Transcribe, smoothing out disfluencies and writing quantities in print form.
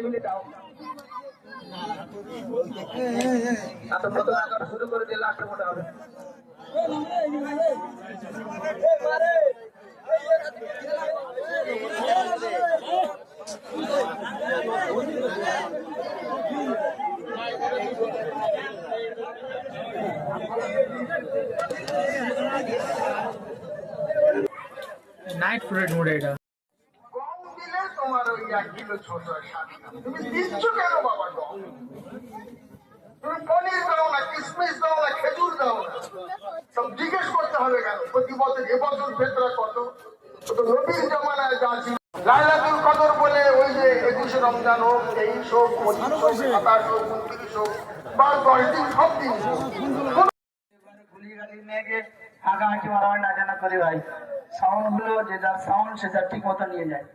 টেবিলে দাও। এত প্রথম আকার শুরু করে দিয়ে লাস্টে মোটা হবে। নাইট ফ্লুইড মোড এটা গম দিলে তোমার ওই 1 কিলো ছোট তুমি দিচ্ছ কেন বাবা গম? তুমি পনির দাও না, কিশমিশ দাও না, খেজুর দাও না, সব জিজ্ঞেস করতে হবে কেন? প্রতি বছর এবছর ভেতরা কত? নবীর জমানায় যা ছিল লাইলাতুল কদর বলে ওই যে 21 রমজান হোক, 23 হোক, 25 হোক, 27 হোক, 29 হোক বা 10 দিন, সব দিন হাঁটাহাঁটি মারামারি না জানা করি ভাই। সাউন্ড গুলো যে যার সাউন্ড সে তার ঠিক মতো নিয়ে যায়।